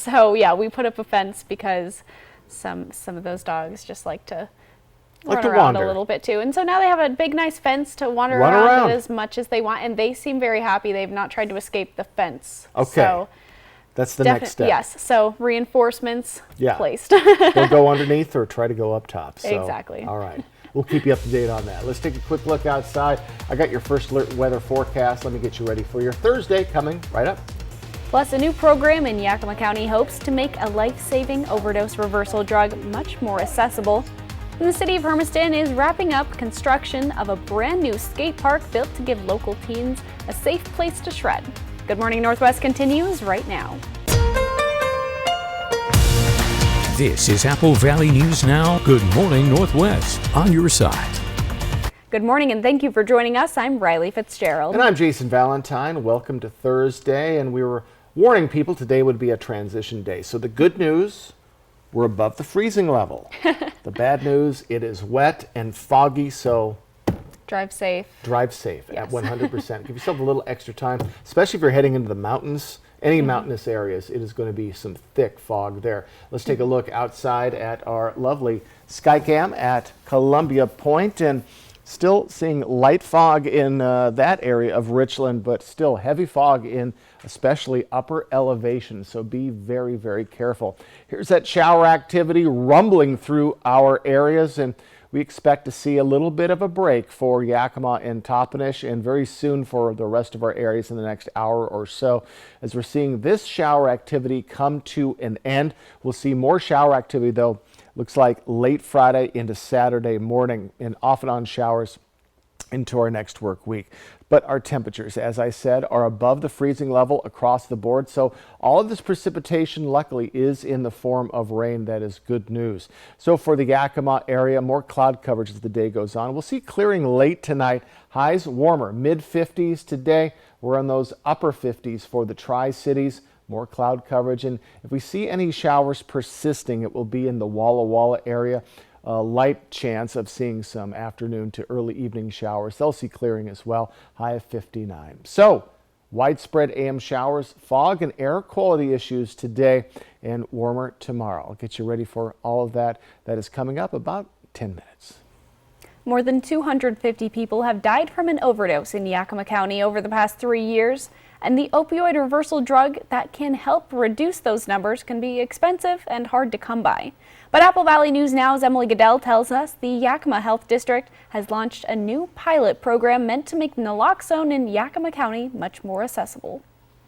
So yeah, we put up a fence because some of those dogs just like to run around a little bit too. And so now they have a big nice fence to wander around as much as they want, and they seem very happy. They've not tried to escape the fence. Okay. So that's the next step. Yes. So reinforcements placed. They'll go underneath or try to go up top. So, exactly. All right. We'll keep you up to date on that. Let's take a quick look outside. I got your first alert weather forecast. Let me get you ready for your Thursday coming right up. Plus, a new program in Yakima County hopes to make a life-saving overdose reversal drug much more accessible. And the city of Hermiston is wrapping up construction of a brand new skate park built to give local teens a safe place to shred. Good Morning Northwest continues right now. This is Apple Valley News Now. Good Morning Northwest, on your side. Good morning and thank you for joining us. I'm Riley Fitzgerald. And I'm Jason Valentine. Welcome to Thursday. And we were warning people today would be a transition day. So the good news, we're above the freezing level. The bad news, it is wet and foggy, so drive safe. Drive safe at 100%. Give yourself a little extra time, especially if you're heading into the mountains. Any mountainous areas, it is going to be some thick fog there. Let's take a look outside at our lovely Skycam at Columbia Point, and still seeing light fog in that area of Richland, but still heavy fog in especially upper elevation, so be very, very careful. Here's that shower activity rumbling through our areas, and we expect to see a little bit of a break for Yakima and Toppenish, and very soon for the rest of our areas in the next hour or so. As we're seeing this shower activity come to an end, we'll see more shower activity though, looks like late Friday into Saturday morning, and off and on showers into our next work week. But our temperatures, as I said, are above the freezing level across the board. So all of this precipitation, luckily, is in the form of rain. That is good news. So for the Yakima area, more cloud coverage as the day goes on. We'll see clearing late tonight. Highs warmer, mid-50s today. We're in those upper 50s for the Tri-Cities. More cloud coverage. And if we see any showers persisting, it will be in the Walla Walla area. A light chance of seeing some afternoon to early evening showers. They'll see clearing as well, high of 59. So widespread AM showers, fog and air quality issues today, and warmer tomorrow. I'll get you ready for all of that. That is coming up about 10 minutes. More than 250 people have died from an overdose in Yakima County over the past 3 years. And the opioid reversal drug that can help reduce those numbers can be expensive and hard to come by. But Apple Valley News Now's Emily Goodell tells us the Yakima Health District has launched a new pilot program meant to make naloxone in Yakima County much more accessible.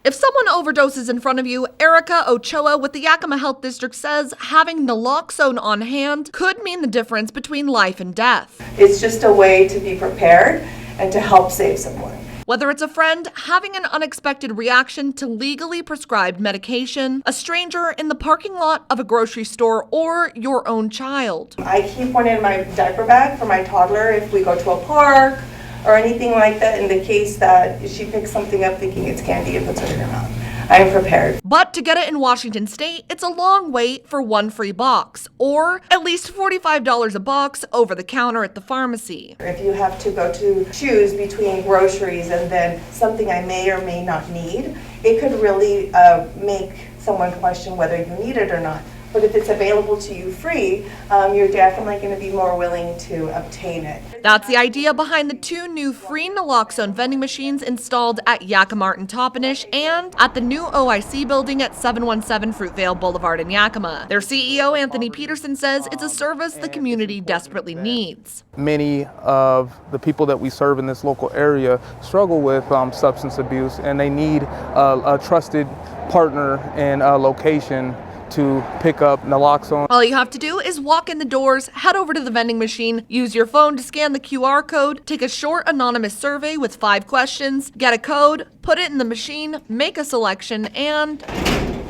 If someone overdoses in front of you, Erica Ochoa with the Yakima Health District says having naloxone on hand could mean the difference between life and death. It's just a way to be prepared and to help save someone. Whether it's a friend having an unexpected reaction to legally prescribed medication, a stranger in the parking lot of a grocery store, or your own child. I keep one in my diaper bag for my toddler if we go to a park or anything like that, in the case that she picks something up thinking it's candy and puts it in her mouth. I am prepared. But to get it in Washington State, it's a long wait for one free box, or at least $45 a box over the counter at the pharmacy. If you have to go to choose between groceries and then something I may or may not need, it could really make someone question whether you need it or not. But if it's available to you free, you're definitely going to be more willing to obtain it. That's the idea behind the 2 new free naloxone vending machines installed at Yakima and Toppenish and at the new OIC building at 717 Fruitvale Boulevard in Yakima. Their CEO, Anthony Peterson, says it's a service the community desperately needs. Many of the people that we serve in this local area struggle with substance abuse, and they need a trusted partner and a location to pick up naloxone. All you have to do is walk in the doors, head over to the vending machine, use your phone to scan the QR code, take a short anonymous survey with 5 questions, get a code, put it in the machine, make a selection, and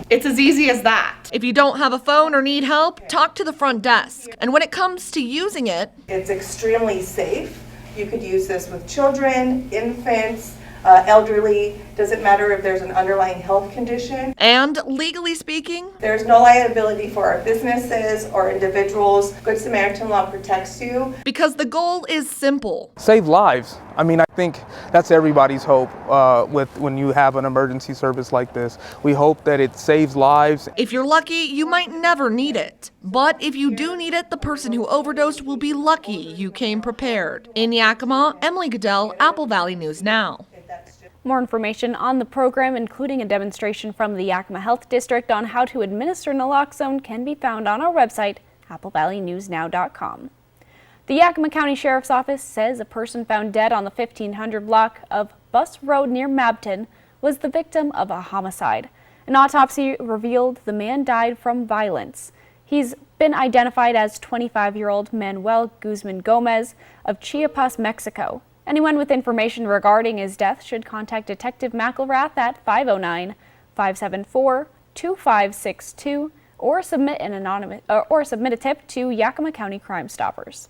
it's as easy as that. If you don't have a phone or need help, talk to the front desk. And when it comes to using it, it's extremely safe. You could use this with children, infants, elderly, doesn't matter if there's an underlying health condition. And legally speaking, There's no liability for our businesses or individuals. Good Samaritan law protects you. because the goal is simple. Save lives. I mean, I think that's everybody's hope with when you have an emergency service like this. We hope that it saves lives. If you're lucky, you might never need it. But if you do need it, the person who overdosed will be lucky you came prepared. In Yakima, Emily Goodell, Apple Valley News Now. More information on the program, including a demonstration from the Yakima Health District on how to administer naloxone, can be found on our website, applevalleynewsnow.com. The Yakima County Sheriff's Office says a person found dead on the 1500 block of Bus Road near Mabton was the victim of a homicide. An autopsy revealed the man died from violence. He's been identified as 25-year-old Manuel Guzman Gomez of Chiapas, Mexico. Anyone with information regarding his death should contact Detective McElrath at 509-574-2562 or submit a tip to Yakima County Crime Stoppers.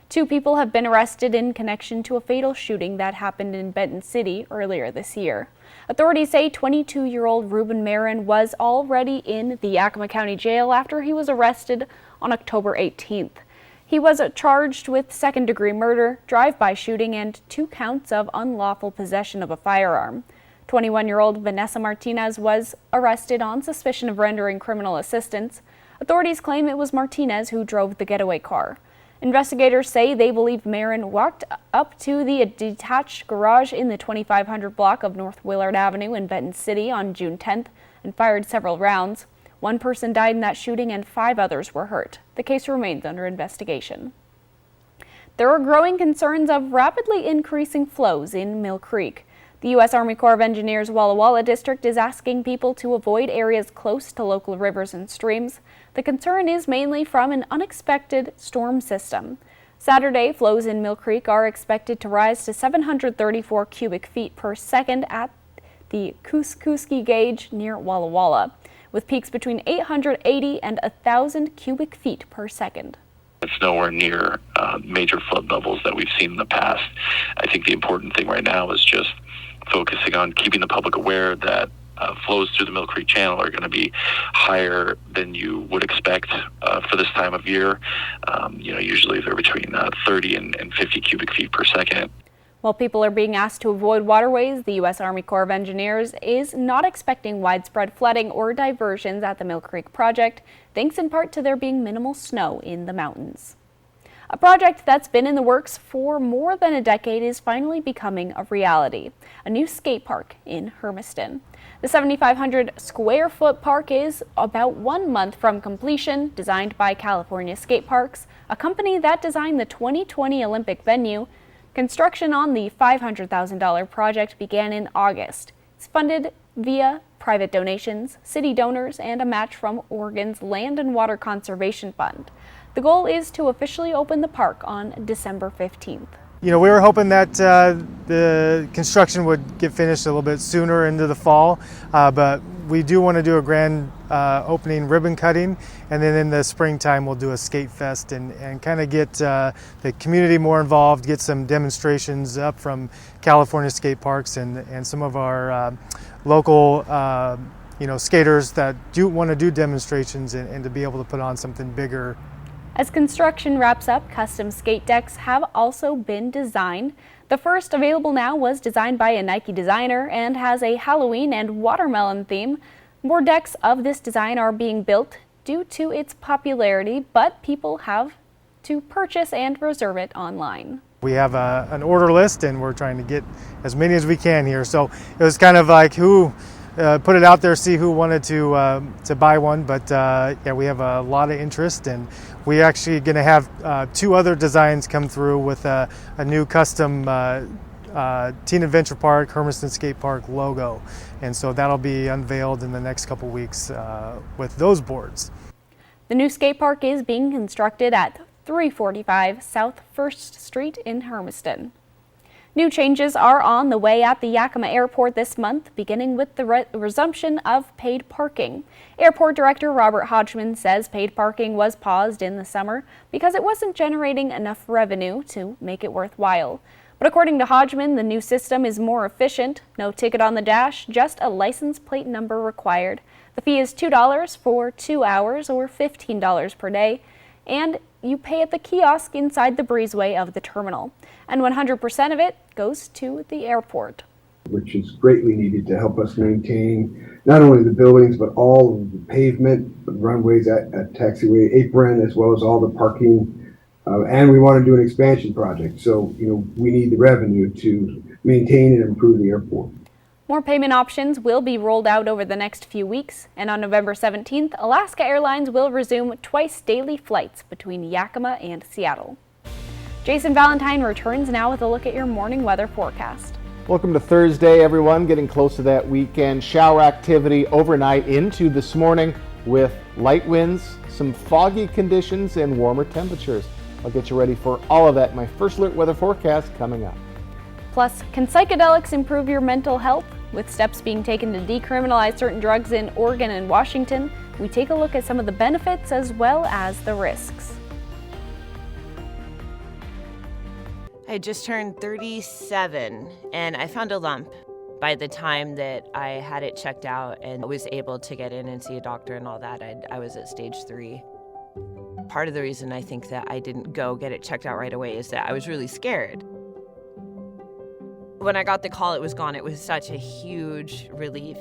2 people have been arrested in connection to a fatal shooting that happened in Benton City earlier this year. Authorities say 22-year-old Ruben Marin was already in the Yakima County Jail after he was arrested on October 18th. He was charged with second-degree murder, drive-by shooting, and 2 counts of unlawful possession of a firearm. 21-year-old Vanessa Martinez was arrested on suspicion of rendering criminal assistance. Authorities claim it was Martinez who drove the getaway car. Investigators say they believe Marin walked up to the detached garage in the 2500 block of North Willard Avenue in Benton City on June 10th and fired several rounds. 1 person died in that shooting and 5 others were hurt. The case remains under investigation. There are growing concerns of rapidly increasing flows in Mill Creek. The U.S. Army Corps of Engineers Walla Walla District is asking people to avoid areas close to local rivers and streams. The concern is mainly from an unexpected storm system. Saturday, flows in Mill Creek are expected to rise to 734 cubic feet per second at the Kuskoski gauge near Walla Walla, with peaks between 880 and 1,000 cubic feet per second. It's nowhere near major flood levels that we've seen in the past. I think the important thing right now is just focusing on keeping the public aware that flows through the Mill Creek Channel are going to be higher than you would expect for this time of year. Usually they're between 30 and 50 cubic feet per second. While people are being asked to avoid waterways, the U.S. Army Corps of Engineers is not expecting widespread flooding or diversions at the Mill Creek project, thanks in part to there being minimal snow in the mountains. A project that's been in the works for more than a decade is finally becoming a reality: a new skate park in Hermiston. The 7,500 square foot park is about 1 month from completion, designed by California Skate Parks, a company that designed the 2020 Olympic venue. Construction on the $500,000 project began in August. It's funded via private donations, city donors, and a match from Oregon's Land and Water Conservation Fund. The goal is to officially open the park on December 15th. We were hoping that the construction would get finished a little bit sooner into the fall, but we do want to do a grand opening ribbon cutting, and then in the springtime we'll do a skate fest and kind of get the community more involved, get some demonstrations up from California Skate Parks and some of our local skaters that do want to do demonstrations and to be able to put on something bigger. As construction wraps up, custom skate decks have also been designed. The first available now was designed by a Nike designer and has a Halloween and watermelon theme. More decks of this design are being built due to its popularity, but people have to purchase and reserve it online. We have an order list and we're trying to get as many as we can here. So it was kind of like put it out there, see who wanted to buy one, but yeah, we have a lot of interest, and we're actually going to have 2 other designs come through with a new custom Teen Adventure Park, Hermiston Skate Park logo, and so that'll be unveiled in the next couple weeks with those boards. The new skate park is being constructed at 345 South 1st Street in Hermiston. New changes are on the way at the Yakima Airport this month, beginning with the resumption of paid parking. Airport Director Robert Hodgman says paid parking was paused in the summer because it wasn't generating enough revenue to make it worthwhile. But according to Hodgman, the new system is more efficient. No ticket on the dash, just a license plate number required. The fee is $2 for 2 hours or $15 per day, and you pay at the kiosk inside the breezeway of the terminal. And 100% of it goes to the airport. Which is greatly needed to help us maintain not only the buildings, but all of the pavement, the runways at Taxiway Apron, as well as all the parking. And we want to do an expansion project. So, we need the revenue to maintain and improve the airport. More payment options will be rolled out over the next few weeks, and on November 17th, Alaska Airlines will resume twice daily flights between Yakima and Seattle. Jason Valentine returns now with a look at your morning weather forecast. Welcome to Thursday, everyone. Getting close to that weekend. Shower activity overnight into this morning with light winds, some foggy conditions, and warmer temperatures. I'll get you ready for all of that in my first alert weather forecast coming up. Plus, can psychedelics improve your mental health? With steps being taken to decriminalize certain drugs in Oregon and Washington, we take a look at some of the benefits as well as the risks. I just turned 37 and I found a lump. By the time that I had it checked out and was able to get in and see a doctor and all that, I was at stage 3. Part of the reason I think that I didn't go get it checked out right away is that I was really scared. When I got the call, it was gone. It was such a huge relief.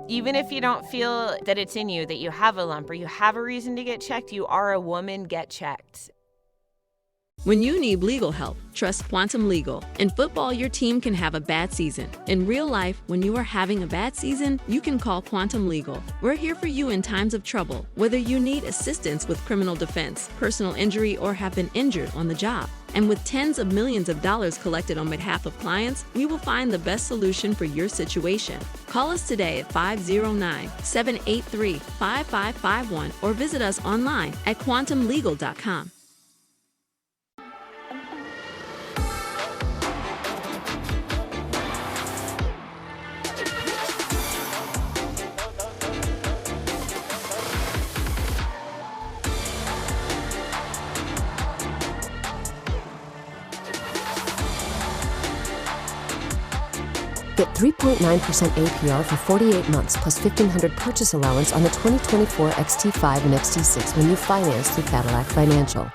Even if you don't feel that it's in you, that you have a lump or you have a reason to get checked, you are a woman, get checked. When you need legal help, trust Quantum Legal. In football, your team can have a bad season. In real life, when you are having a bad season, you can call Quantum Legal. We're here for you in times of trouble, whether you need assistance with criminal defense, personal injury, or have been injured on the job. And with tens of millions of dollars collected on behalf of clients, we will find the best solution for your situation. Call us today at 509-783-5551 or visit us online at quantumlegal.com. Get 3.9% APR for 48 months plus $1,500 purchase allowance on the 2024 XT5 and XT6 when you finance through Cadillac Financial.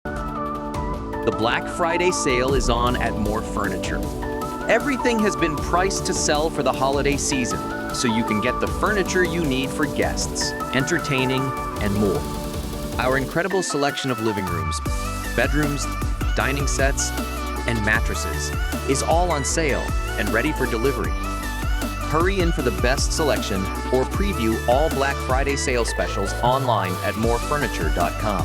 The Black Friday sale is on at More Furniture. Everything has been priced to sell for the holiday season, so you can get the furniture you need for guests, entertaining, and more. Our incredible selection of living rooms, bedrooms, dining sets, and mattresses is all on sale and ready for delivery. Hurry in for the best selection or preview all Black Friday sale specials online at morefurniture.com.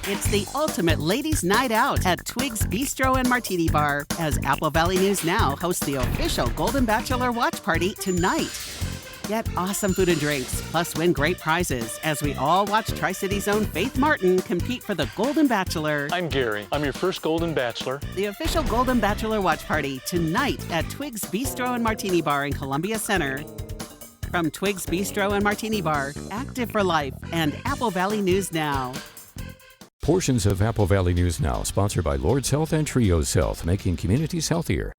It's the ultimate ladies' night out at Twig's Bistro and Martini Bar as Apple Valley News Now hosts the official Golden Bachelor watch party tonight. Get awesome food and drinks, plus win great prizes as we all watch Tri-City's own Faith Martin compete for the Golden Bachelor. I'm Gary. I'm your first Golden Bachelor. The official Golden Bachelor watch party tonight at Twig's Bistro and Martini Bar in Columbia Center. From Twig's Bistro and Martini Bar, Active for Life, and Apple Valley News Now. Portions of Apple Valley News Now, sponsored by Lord's Health and Trios Health, making communities healthier.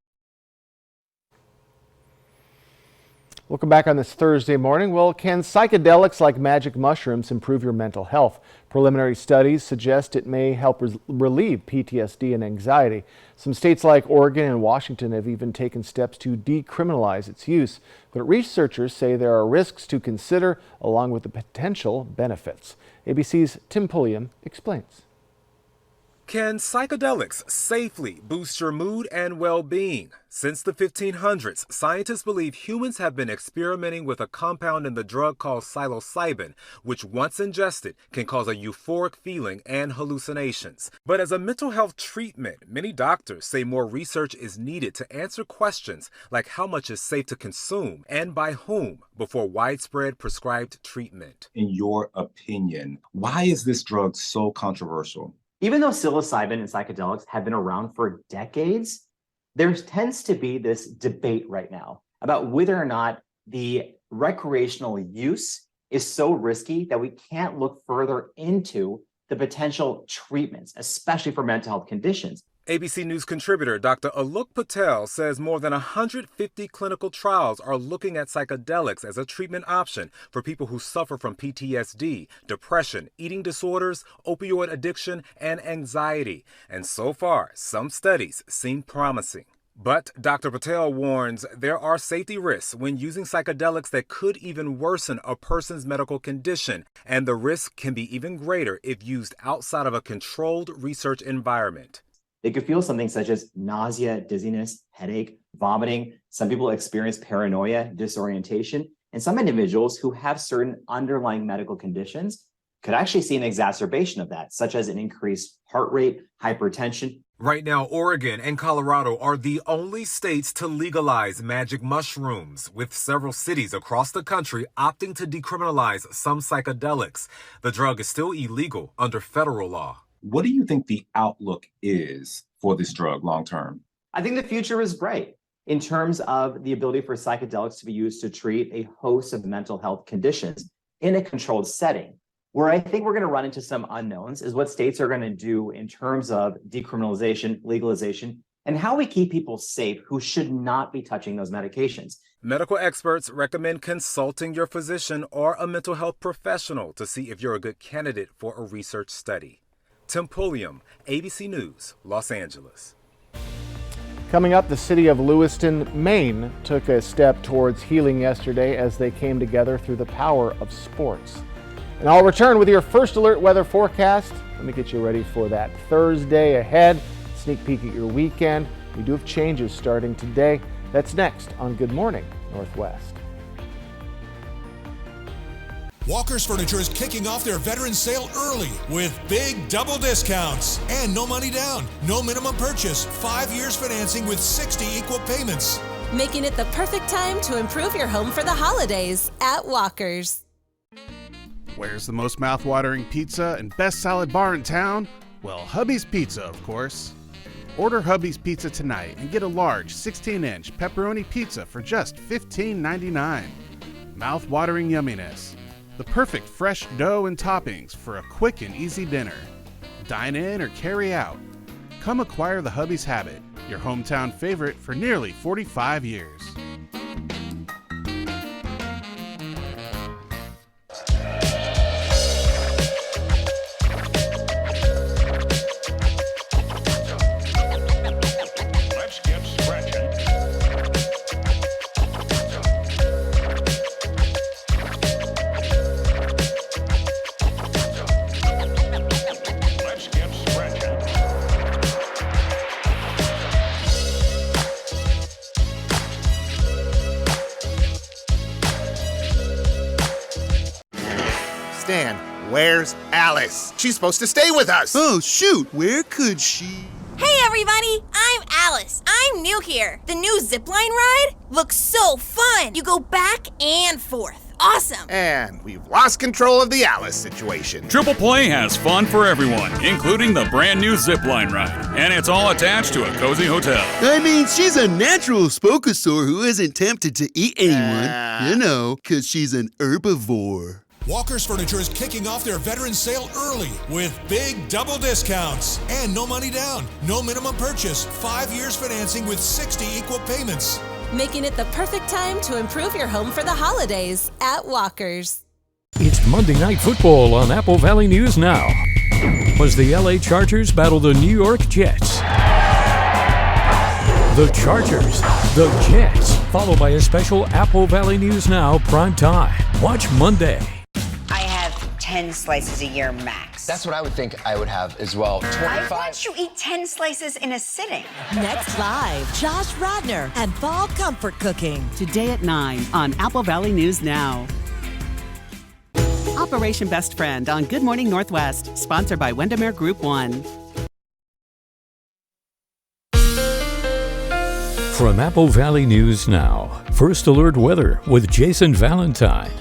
Welcome back on this Thursday morning. Well, can psychedelics like magic mushrooms improve your mental health? Preliminary studies suggest it may help relieve PTSD and anxiety. Some states like Oregon and Washington have even taken steps to decriminalize its use. But researchers say there are risks to consider along with the potential benefits. ABC's Tim Pulliam explains. Can psychedelics safely boost your mood and well-being? Since the 1500s, scientists believe humans have been experimenting with a compound in the drug called psilocybin, which once ingested can cause a euphoric feeling and hallucinations. But as a mental health treatment, many doctors say more research is needed to answer questions like how much is safe to consume and by whom before widespread prescribed treatment. In your opinion, why is this drug so controversial? Even though psilocybin and psychedelics have been around for decades, there tends to be this debate right now about whether or not the recreational use is so risky that we can't look further into the potential treatments, especially for mental health conditions. ABC News contributor Dr. Alok Patel says more than 150 clinical trials are looking at psychedelics as a treatment option for people who suffer from PTSD, depression, eating disorders, opioid addiction, and anxiety. And so far, some studies seem promising. But Dr. Patel warns there are safety risks when using psychedelics that could even worsen a person's medical condition, and the risk can be even greater if used outside of a controlled research environment. They could feel something such as nausea, dizziness, headache, vomiting. Some people experience paranoia, disorientation, and some individuals who have certain underlying medical conditions could actually see an exacerbation of that, such as an increased heart rate, hypertension. Right now, Oregon and Colorado are the only states to legalize magic mushrooms, with several cities across the country opting to decriminalize some psychedelics. The drug is still illegal under federal law. What do you think the outlook is for this drug long term? I think the future is bright in terms of the ability for psychedelics to be used to treat a host of mental health conditions in a controlled setting. Where I think we're going to run into some unknowns is what states are going to do in terms of decriminalization, legalization, and how we keep people safe who should not be touching those medications. Medical experts recommend consulting your physician or a mental health professional to see if you're a good candidate for a research study. Tim Pulliam, ABC News, Los Angeles. Coming up, the city of Lewiston, Maine took a step towards healing yesterday as they came together through the power of sports. And I'll return with your first alert weather forecast. Let me get you ready for that Thursday ahead. Sneak peek at your weekend. We do have changes starting today. That's next on Good Morning Northwest. Walker's Furniture is kicking off their veteran sale early with big double discounts and no money down, no minimum purchase, 5 years financing with 60 equal payments. Making it the perfect time to improve your home for the holidays at Walker's. Where's the most mouth-watering pizza and best salad bar in town? Well, Hubby's Pizza, of course. Order Hubby's Pizza tonight and get a large 16-inch pepperoni pizza for just $15.99. Mouth-watering yumminess. The perfect fresh dough and toppings for a quick and easy dinner. Dine in or carry out. Come acquire the Hubby's Habit, your hometown favorite for nearly 45 years. Stan, where's Alice? She's supposed to stay with us. Oh, shoot. Where could she? Hey, everybody. I'm Alice. I'm new here. The new zipline ride looks so fun. You go back and forth. Awesome. And we've lost control of the Alice situation. Triple Play has fun for everyone, including the brand new zipline ride. And it's all attached to a cozy hotel. I mean, she's a natural spokosaur who isn't tempted to eat anyone. You know, because she's an herbivore. Walker's Furniture is kicking off their veteran sale early with big double discounts and no money down, no minimum purchase, 5 years financing with 60 equal payments. Making it the perfect time to improve your home for the holidays at Walker's. It's Monday Night Football on Apple Valley News Now. As the LA Chargers battle the New York Jets. The Chargers, the Jets, followed by a special Apple Valley News Now prime time. Watch Monday. I have 10 slices a year max. That's what I would think I would have as well. 25. I watch you eat 10 slices in a sitting. Next live, Josh Radner and Fall Comfort Cooking. Today at 9 on Apple Valley News Now. Operation Best Friend on Good Morning Northwest, sponsored by Windermere Group 1. From Apple Valley News Now, First Alert Weather with Jason Valentine.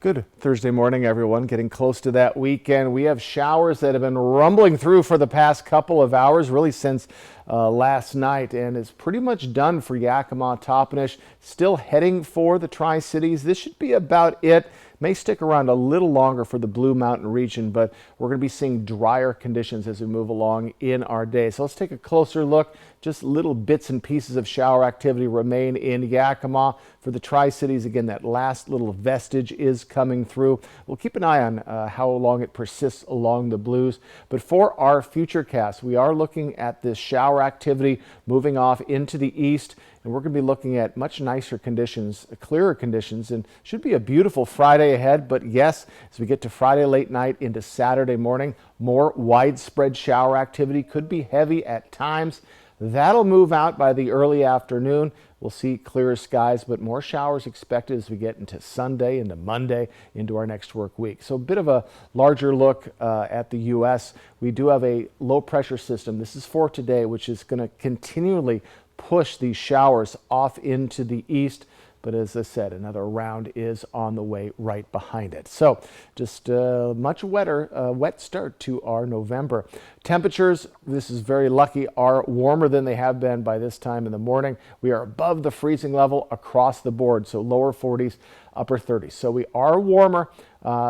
Good Thursday morning, everyone. Getting close to that weekend. We have showers that have been rumbling through for the past couple of hours, really since last night, and it's pretty much done for Yakima, Toppenish. Still heading for the Tri-Cities. This should be about it. may stick around a little longer for the Blue Mountain region, but we're going to be seeing drier conditions as we move along in our day. So let's take a closer look. Just little bits and pieces of shower activity remain in Yakima. For the Tri-Cities, again, that last little vestige is coming through. We'll keep an eye on how long it persists along the Blues. But for our future cast, we are looking at this shower activity moving off into the east, and we're going to be looking at much nicer conditions, clearer conditions, and should be a beautiful Friday ahead. But yes, as we get to Friday late night into Saturday morning, more widespread shower activity, could be heavy at times. That'll move out by the early afternoon. We'll see clearer skies, but more showers expected as we get into Sunday, into Monday, into our next work week. So a bit of a larger look at the U.S. We do have a low pressure system. This is for today, which is going to continually push these showers off into the east. But as I said, another round is on the way right behind it. So just much wetter, wet start to our November. Temperatures, this is very lucky, are warmer than they have been by this time in the morning. We are above the freezing level across the board, so lower 40s, upper 30s. So we are warmer.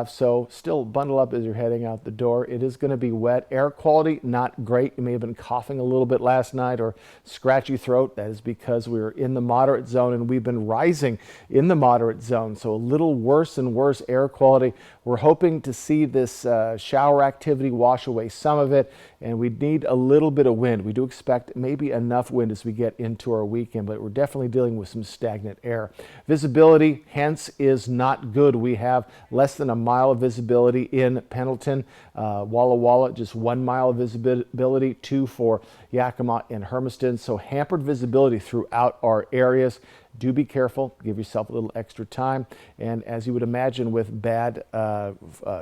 So still bundle up as you're heading out the door. It is going to be wet. Air quality, not great. You may have been coughing a little bit last night or scratchy throat. That is because we were in the moderate zone and we've been rising in the moderate zone. So a little worse and worse air quality. We're hoping to see this shower activity wash away some of it, and we need a little bit of wind. We do expect maybe enough wind as we get into our weekend, but we're definitely dealing with some stagnant air. Visibility, hence, is not good. We have less than a mile of visibility in Pendleton. Walla Walla, just 1 mile of visibility, 2 for Yakima and Hermiston. So hampered visibility throughout our areas. Do be careful, give yourself a little extra time. And as you would imagine with bad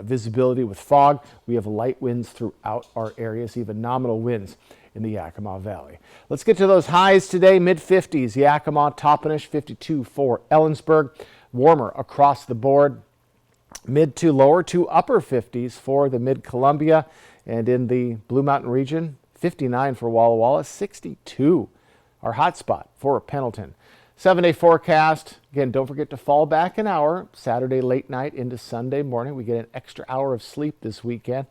visibility, with fog, we have light winds throughout our areas, even nominal winds in the Yakima Valley. Let's get to those highs today. Mid-50s, Yakima, Toppenish, 52 for Ellensburg. Warmer across the board. Mid to lower to upper 50s for the Mid-Columbia. And in the Blue Mountain region, 59 for Walla Walla, 62 our hot spot for Pendleton. 7-day forecast. Again, don't forget to fall back an hour. Saturday late night into Sunday morning. We get an extra hour of sleep this weekend.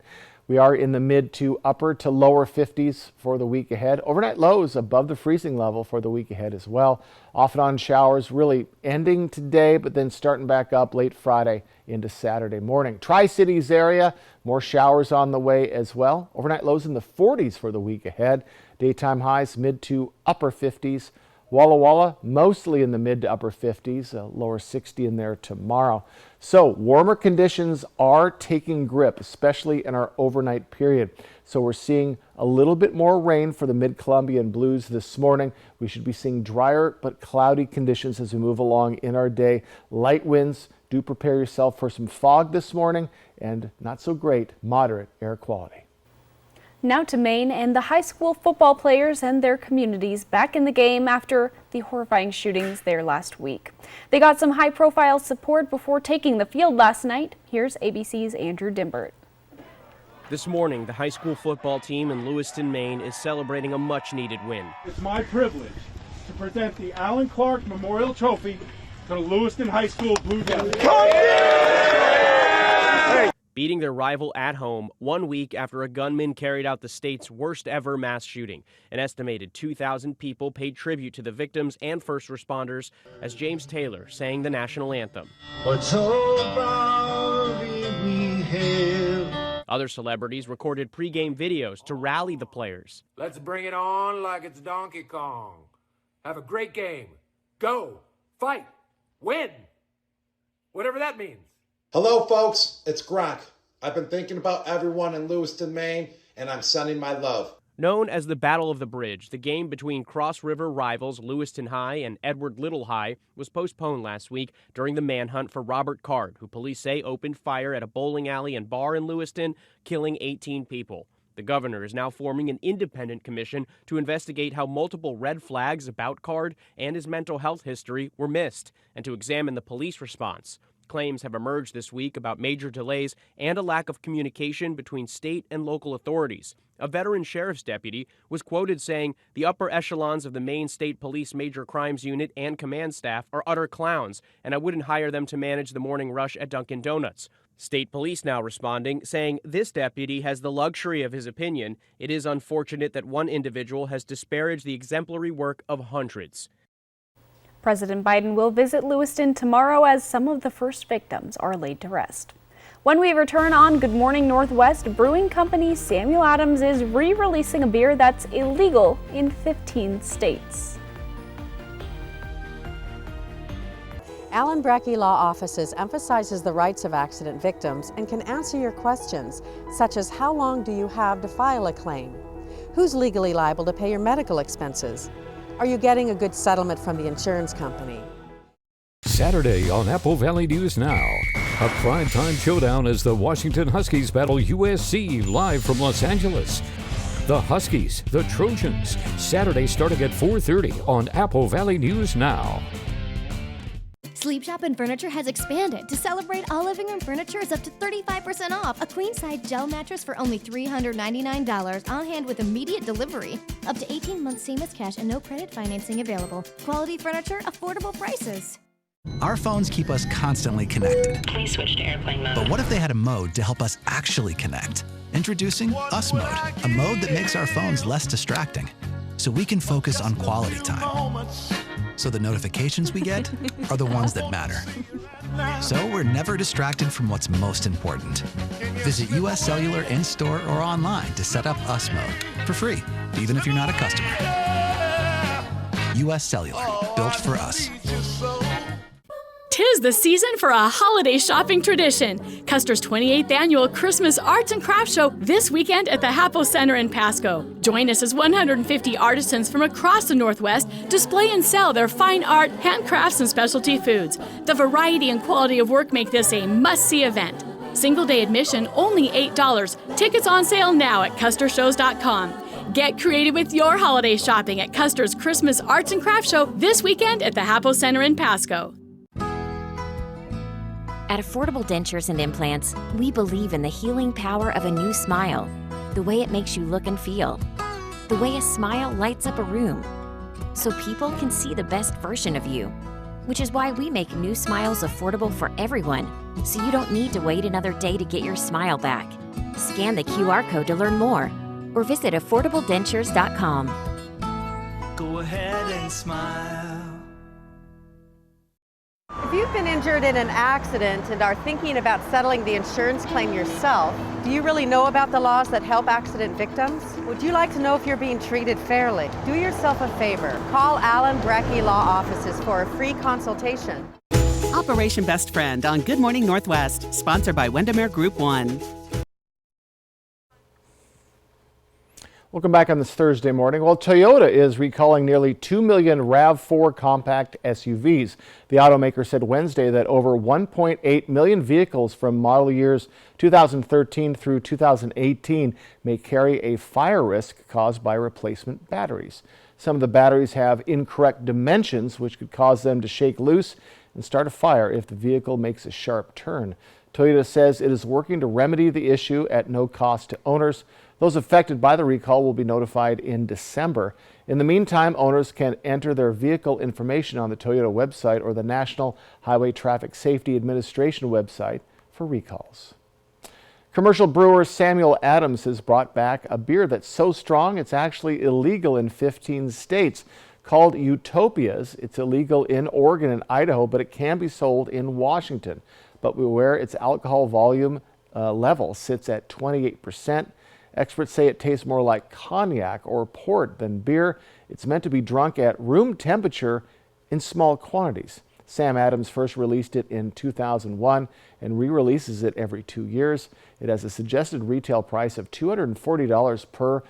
We are in the mid to upper to lower 50s for the week ahead. Overnight lows above the freezing level for the week ahead as well. Off and on showers really ending today, but then starting back up late Friday into Saturday morning. Tri-Cities area, more showers on the way as well. Overnight lows in the 40s for the week ahead. Daytime highs mid to upper 50s. Walla Walla, mostly in the mid to upper 50s, lower 60 in there tomorrow. So warmer conditions are taking grip, especially in our overnight period. So we're seeing a little bit more rain for the Mid-Columbia and Blues this morning. We should be seeing drier but cloudy conditions as we move along in our day. Light winds, do prepare yourself for some fog this morning, and not so great, moderate air quality. Now to Maine, and the high school football players and their communities back in the game after the horrifying shootings there last week. They got some high-profile support before taking the field last night. Here's ABC's Andrew Dimbert. This morning, the high school football team in Lewiston, Maine is celebrating a much-needed win. It's my privilege to present the Alan Clark Memorial Trophy to the Lewiston High School Blue Devils. Beating their rival at home 1 week after a gunman carried out the state's worst ever mass shooting. An estimated 2,000 people paid tribute to the victims and first responders as James Taylor sang the national anthem. Other celebrities recorded pregame videos to rally the players. Let's bring it on like it's Donkey Kong. Have a great game. Go, fight, win. Whatever that means. Hello, folks. It's Gronk. I've been thinking about everyone in Lewiston, Maine, and I'm sending my love. Known as the Battle of the Bridge, the game between Cross River rivals Lewiston High and Edward Little High was postponed last week during the manhunt for Robert Card, who police say opened fire at a bowling alley and bar in Lewiston, killing 18 people. The governor is now forming an independent commission to investigate how multiple red flags about Card and his mental health history were missed, and to examine the police response. Claims have emerged this week about major delays and a lack of communication between state and local authorities. A veteran sheriff's deputy was quoted saying, "The upper echelons of the Maine State Police Major Crimes Unit and command staff are utter clowns, and I wouldn't hire them to manage the morning rush at Dunkin' Donuts." State police now responding, saying this deputy has the luxury of his opinion. It is unfortunate that one individual has disparaged the exemplary work of hundreds. President Biden will visit Lewiston tomorrow as some of the first victims are laid to rest. When we return on Good Morning Northwest, brewing company Samuel Adams is re-releasing a beer that's illegal in 15 states. Allen Brecky Law Offices emphasizes the rights of accident victims and can answer your questions, such as how long do you have to file a claim? Who's legally liable to pay your medical expenses? Are you getting a good settlement from the insurance company? Saturday on Apple Valley News Now, a primetime showdown as the Washington Huskies battle USC live from Los Angeles. The Huskies, the Trojans, Saturday starting at 4:30 on Apple Valley News Now. Sleep Shop and Furniture has expanded. To celebrate, all living room furniture is up to 35% off. A queen-size gel mattress for only $399 on hand with immediate delivery. Up to 18 months seamless cash and no credit financing available. Quality furniture, affordable prices. Our phones keep us constantly connected. Please switch to airplane mode. But what if they had a mode to help us actually connect? Introducing Us Mode, a mode that makes our phones less distracting, so we can focus on quality time. So the notifications we get are the ones that matter. So we're never distracted from what's most important. Visit US Cellular in-store or online to set up Us Mode for free, even if you're not a customer. US Cellular, built for us. 'Tis the season for a holiday shopping tradition. Custer's 28th annual Christmas Arts and Crafts Show this weekend at the Hapo Center in Pasco. Join us as 150 artisans from across the Northwest display and sell their fine art, handcrafts, and specialty foods. The variety and quality of work make this a must-see event. Single-day admission only $8. Tickets on sale now at custershows.com. Get creative with your holiday shopping at Custer's Christmas Arts and Crafts Show this weekend at the Hapo Center in Pasco. At Affordable Dentures and Implants, we believe in the healing power of a new smile, the way it makes you look and feel, the way a smile lights up a room, so people can see the best version of you, which is why we make new smiles affordable for everyone, so you don't need to wait another day to get your smile back. Scan the QR code to learn more, or visit affordabledentures.com. Go ahead and smile. If you've been injured in an accident and are thinking about settling the insurance claim yourself, do you really know about the laws that help accident victims? Would you like to know if you're being treated fairly? Do yourself a favor. Call Allen Brecky Law Offices for a free consultation. Operation Best Friend on Good Morning Northwest, sponsored by Windermere Group 1. Welcome back on this Thursday morning. Well, Toyota is recalling nearly 2 million RAV4 compact SUVs. The automaker said Wednesday that over 1.8 million vehicles from model years 2013 through 2018 may carry a fire risk caused by replacement batteries. Some of the batteries have incorrect dimensions, which could cause them to shake loose and start a fire if the vehicle makes a sharp turn. Toyota says it is working to remedy the issue at no cost to owners. Those affected by the recall will be notified in December. In the meantime, owners can enter their vehicle information on the Toyota website or the National Highway Traffic Safety Administration website for recalls. Commercial brewer Samuel Adams has brought back a beer that's so strong it's actually illegal in 15 states. Called Utopias, it's illegal in Oregon and Idaho, but it can be sold in Washington. But beware, its alcohol volume level sits at 28%. Experts say it tastes more like cognac or port than beer. It's meant to be drunk at room temperature in small quantities. Sam Adams first released it in 2001 and re-releases it every 2 years. It has a suggested retail price of $240 per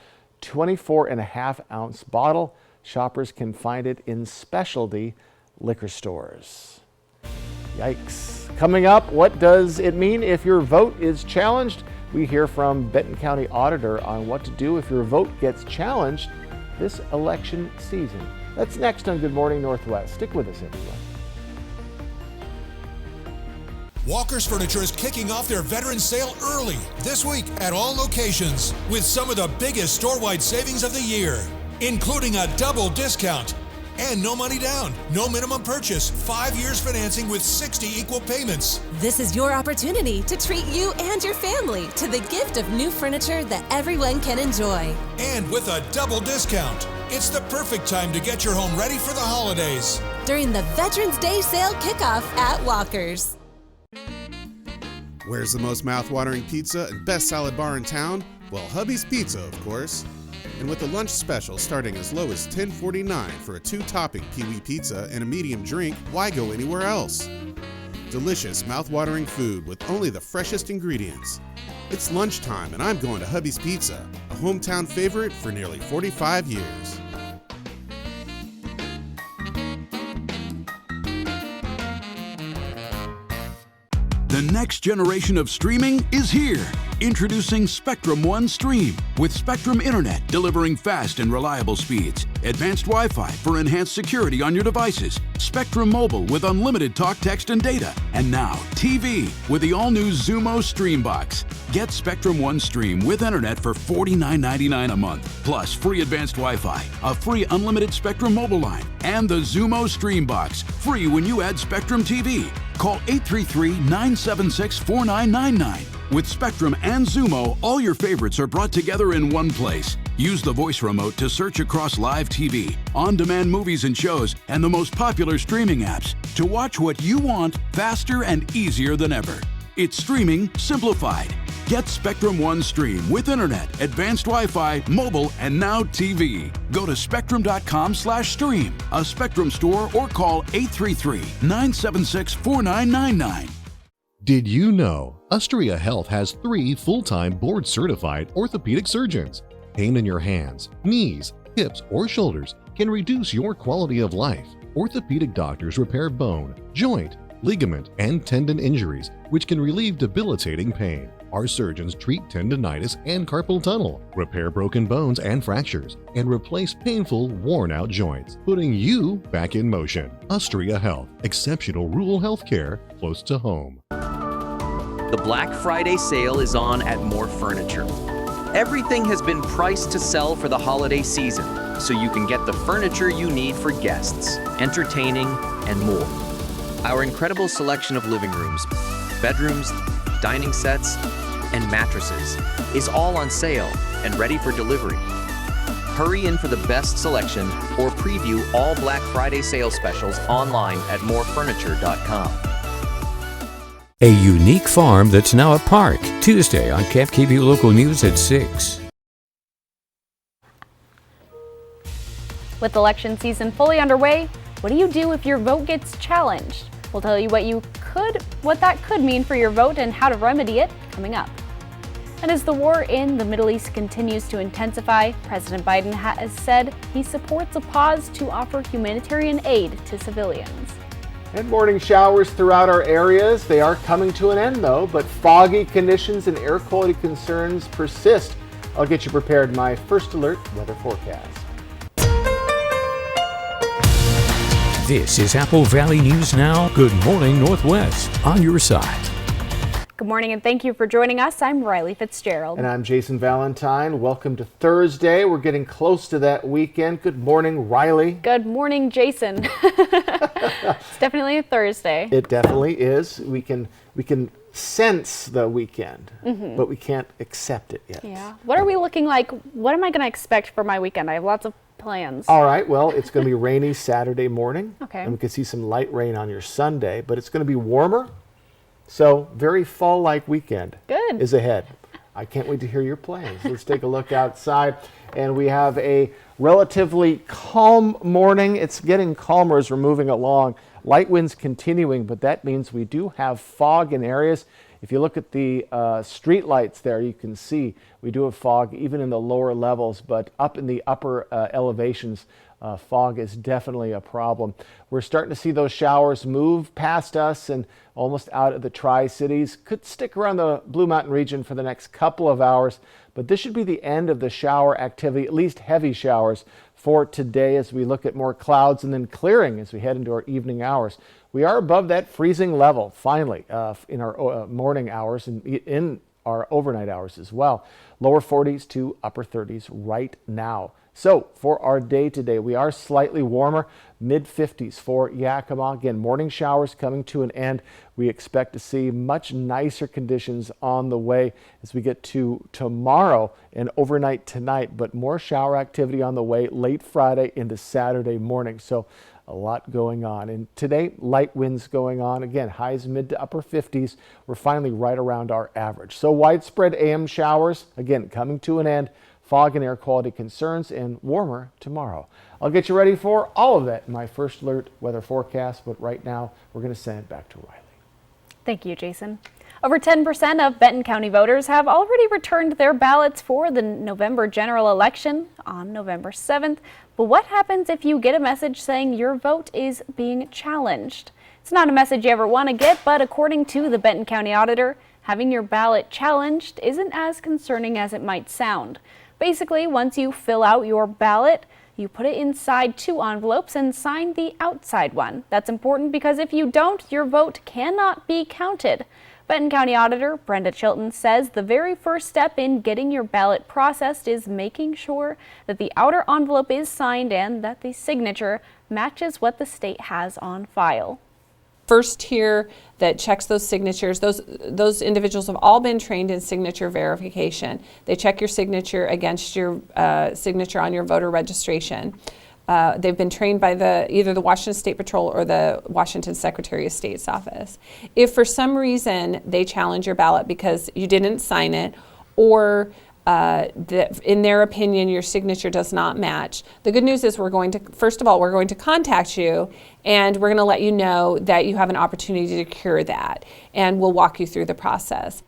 24.5-ounce bottle. Shoppers can find it in specialty liquor stores. Yikes. Coming up, what does it mean if your vote is challenged? We hear from Benton County Auditor on what to do if your vote gets challenged this election season. That's next on Good Morning Northwest. Stick with us, everyone. Walker's Furniture is kicking off their veteran sale early this week at all locations with some of the biggest store-wide savings of the year, including a double discount and no money down, no minimum purchase, 5 years financing with 60 equal payments. This is your opportunity to treat you and your family to the gift of new furniture that everyone can enjoy. And with a double discount, it's the perfect time to get your home ready for the holidays. During the Veterans Day sale kickoff at Walker's. Where's the most mouth-watering pizza and best salad bar in town? Well, Hubby's Pizza, of course. And with the lunch special starting as low as $10.49 for a 2-topping Pee-wee pizza and a medium drink, why go anywhere else? Delicious, mouth-watering food with only the freshest ingredients. It's lunchtime and I'm going to Hubby's Pizza, a hometown favorite for nearly 45 years. The next generation of streaming is here. Introducing Spectrum One Stream with Spectrum Internet delivering fast and reliable speeds, advanced Wi-Fi for enhanced security on your devices, Spectrum Mobile with unlimited talk, text, and data, and now TV with the all-new Xumo Stream Box. Get Spectrum One Stream with Internet for $49.99 a month, plus free advanced Wi-Fi, a free unlimited Spectrum Mobile line, and the Xumo Stream Box, free when you add Spectrum TV. Call 833-976-4999. With Spectrum and Xumo, all your favorites are brought together in one place. Use the voice remote to search across live TV, on-demand movies and shows, and the most popular streaming apps to watch what you want faster and easier than ever. It's streaming simplified. Get Spectrum One Stream with Internet, advanced Wi-Fi, mobile, and now TV. Go to spectrum.com/stream, a Spectrum store, or call 833-976-4999. Did you know Ustria Health has 3 full-time board-certified orthopedic surgeons? Pain in your hands, knees, hips, or shoulders can reduce your quality of life. Orthopedic doctors repair bone, joint, ligament, and tendon injuries, which can relieve debilitating pain. Our surgeons treat tendonitis and carpal tunnel, repair broken bones and fractures, and replace painful, worn-out joints, putting you back in motion. Ustria Health, exceptional rural health care close to home. The Black Friday sale is on at More Furniture. Everything has been priced to sell for the holiday season, so you can get the furniture you need for guests, entertaining, and more. Our incredible selection of living rooms, bedrooms, dining sets, and mattresses is all on sale and ready for delivery. Hurry in for the best selection or preview all Black Friday sale specials online at morefurniture.com. A unique farm that's now a park. Tuesday on KFKB Local News at 6. With election season fully underway, what do you do if your vote gets challenged? We'll tell you what that could mean for your vote and how to remedy it coming up. And as the war in the Middle East continues to intensify, President Biden has said he supports a pause to offer humanitarian aid to civilians. And morning showers throughout our areas. They are coming to an end though, but foggy conditions and air quality concerns persist. I'll get you prepared in my first alert weather forecast. This is Apple Valley News Now. Good morning, Northwest, on your side. Good morning and thank you for joining us. I'm Riley Fitzgerald. And I'm Jason Valentine. Welcome to Thursday. We're getting close to that weekend. Good morning, Riley. Good morning, Jason. It's definitely a Thursday. It definitely is. We can sense the weekend, but we can't accept it yet. Yeah. What are we looking like? What am I going to expect for my weekend? I have lots of plans. All right. Well, it's going to be rainy Saturday morning. Okay. And we can see some light rain on your Sunday, but it's going to be warmer. So very fall-like weekend is ahead. I can't wait to hear your plans. Let's take a look outside. And we have a relatively calm morning. It's getting calmer as we're moving along. Light winds continuing, but that means we do have fog in areas. If you look at the street lights there, you can see we do have fog even in the lower levels, but up in the upper elevations, fog is definitely a problem. We're starting to see those showers move past us and almost out of the Tri-Cities. Could stick around the Blue Mountain region for the next couple of hours, but this should be the end of the shower activity, at least heavy showers for today as we look at more clouds and then clearing as we head into our evening hours. we are above that freezing level finally in our morning hours and in our overnight hours as well. Lower 40s to upper 30s right now. So for our day today, we are slightly warmer, mid 50s for Yakima. Again, morning showers coming to an end. We expect to see much nicer conditions on the way as we get to tomorrow and overnight tonight, but more shower activity on the way late Friday into Saturday morning. So a lot going on. And today, light winds going on. Again, highs mid to upper 50s. We're finally right around our average. So widespread AM showers, again, coming to an end. Fog and air quality concerns, and warmer tomorrow. I'll get you ready for all of that in my first alert weather forecast, but right now we're going to send it back to Riley. Thank you, Jason. Over 10% of Benton County voters have already returned their ballots for the November general election on November 7th. But what happens if you get a message saying your vote is being challenged? It's not a message you ever want to get, but according to the Benton County Auditor, having your ballot challenged isn't as concerning as it might sound. Basically, once you fill out your ballot, you put it inside 2 envelopes and sign the outside one. That's important because if you don't, your vote cannot be counted. Benton County Auditor Brenda Chilton says the very first step in getting your ballot processed is making sure that the outer envelope is signed and that the signature matches what the state has on file. First tier that checks those signatures, those individuals have all been trained in signature verification. They check your signature against your signature on your voter registration. They've been trained by either the Washington State Patrol or the Washington Secretary of State's office. If for some reason they challenge your ballot because you didn't sign it, or in their opinion your signature does not match, the good news is we're going to contact you, and we're going to let you know that you have an opportunity to cure that, and we'll walk you through the process.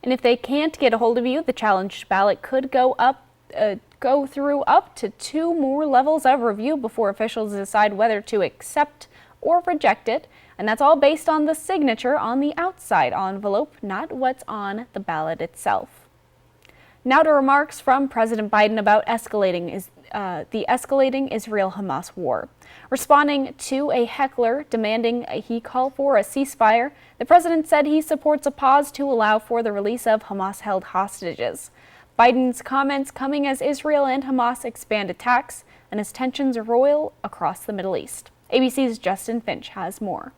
And if they can't get a hold of you, the challenged ballot could go through up to 2 more levels of review before officials decide whether to accept or reject it. And that's all based on the signature on the outside envelope, not what's on the ballot itself. Now to remarks from President Biden about the escalating Israel-Hamas war. Responding to a heckler demanding he call for a ceasefire, the president said he supports a pause to allow for the release of Hamas-held hostages. Biden's comments coming as Israel and Hamas expand attacks and as tensions roil across the Middle East. ABC's Justin Finch has more.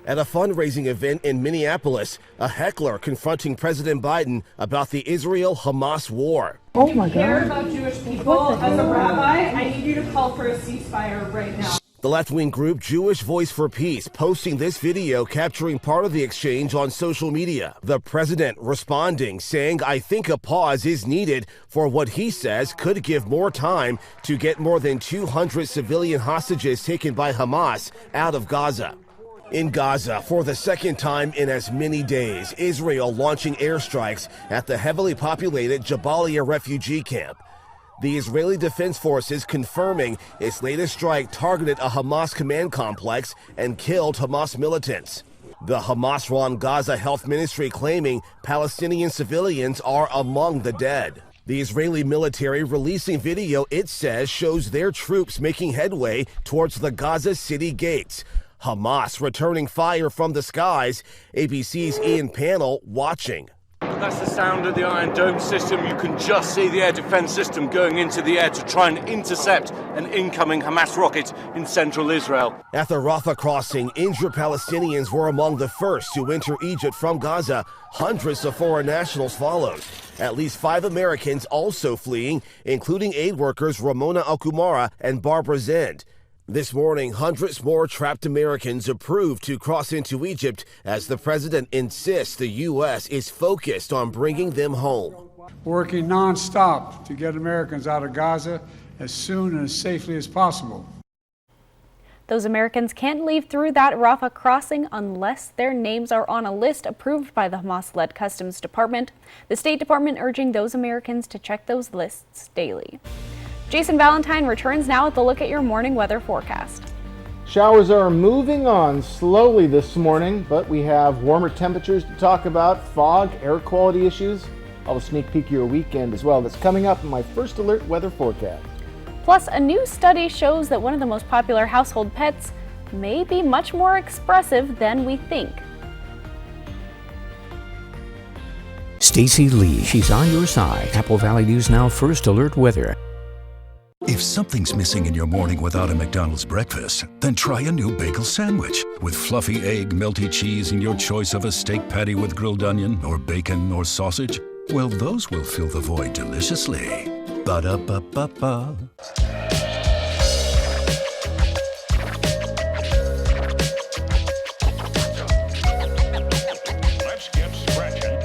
At a fundraising event in Minneapolis, a heckler confronting President Biden about the Israel-Hamas war. Oh my God. If you care about Jewish people, as a rabbi, I need you to call for a ceasefire right now. The left-wing group Jewish Voice for Peace posting this video capturing part of the exchange on social media. The president responding, saying, "I think a pause is needed for what he says could give more time to get more than 200 civilian hostages taken by Hamas out of Gaza." In Gaza, for the second time in as many days, Israel launching airstrikes at the heavily populated Jabalia refugee camp. The Israeli Defense Forces confirming its latest strike targeted a Hamas command complex and killed Hamas militants. The Hamas-run Gaza Health Ministry claiming Palestinian civilians are among the dead. The Israeli military releasing video it says shows their troops making headway towards the Gaza city gates. Hamas returning fire from the skies. ABC's Ian Pannell watching. That's the sound of the Iron Dome system. You can just see the air defense system going into the air to try and intercept an incoming Hamas rocket in central Israel. At the Rafah crossing, injured Palestinians were among the first to enter Egypt from Gaza. Hundreds of foreign nationals followed. At least 5 Americans also fleeing, including aid workers Ramona Alkumara and Barbara Zend. This morning, hundreds more trapped Americans approved to cross into Egypt as the president insists the U.S. is focused on bringing them home. Working nonstop to get Americans out of Gaza as soon and as safely as possible. Those Americans can't leave through that Rafah crossing unless their names are on a list approved by the Hamas-led Customs Department. The State Department urging those Americans to check those lists daily. Jason Valentine returns now with a look at your morning weather forecast. Showers are moving on slowly this morning, but we have warmer temperatures to talk about, fog, air quality issues. I'll sneak peek your weekend as well. That's coming up in my first alert weather forecast. Plus, a new study shows that one of the most popular household pets may be much more expressive than we think. Stacy Lee, she's on your side. Apple Valley News Now First Alert Weather. If something's missing in your morning without a McDonald's breakfast, then try a new bagel sandwich. With fluffy egg, melty cheese, and your choice of a steak patty with grilled onion or bacon or sausage, well, those will fill the void deliciously. Ba-da-ba-ba-ba. Let's get scratching.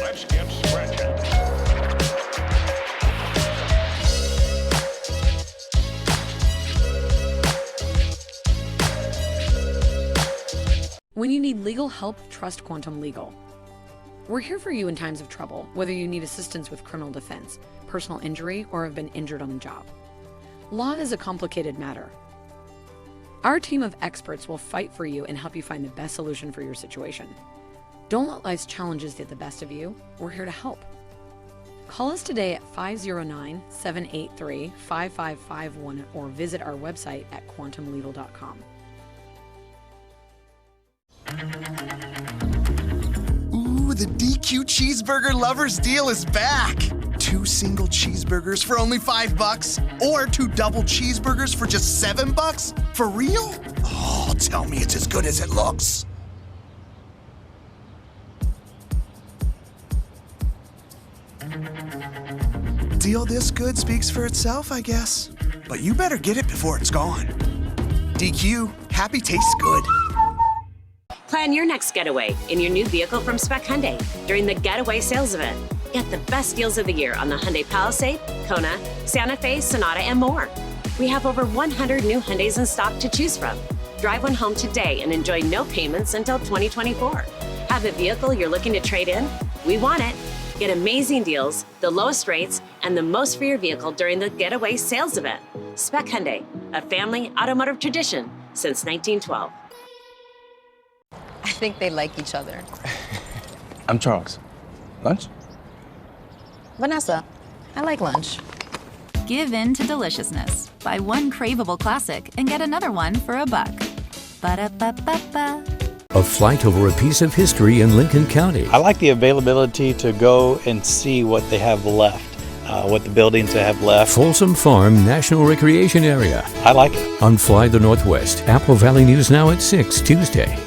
Let's get scratching. When you need legal help, trust Quantum Legal. We're here for you in times of trouble, whether you need assistance with criminal defense, personal injury, or have been injured on the job. Law is a complicated matter. Our team of experts will fight for you and help you find the best solution for your situation. Don't let life's challenges get the best of you. We're here to help. Call us today at 509-783-5551 or visit our website at quantumlegal.com. Ooh, the DQ Cheeseburger Lovers deal is back! 2 single cheeseburgers for only $5, or 2 double cheeseburgers for just $7? For real? Oh, tell me it's as good as it looks. Deal this good speaks for itself, I guess. But you better get it before it's gone. DQ, happy tastes good. Plan your next getaway in your new vehicle from Spec Hyundai during the Getaway Sales Event. Get the best deals of the year on the Hyundai Palisade, Kona, Santa Fe, Sonata, and more. We have over 100 new Hyundais in stock to choose from. Drive one home today and enjoy no payments until 2024. Have a vehicle you're looking to trade in? We want it. Get amazing deals, the lowest rates, and the most for your vehicle during the Getaway Sales Event. Spec Hyundai, a family automotive tradition since 1912. I think they like each other. I'm Charles. Lunch? Vanessa, I like lunch. Give in to deliciousness. Buy one craveable classic and get another one for $1. Ba-da-ba-ba-ba. A flight over a piece of history in Lincoln County. I like the availability to go and see what they have left, what the buildings they have left. Folsom Farm National Recreation Area. I like it. On Fly the Northwest. Apple Valley News Now at 6 Tuesday.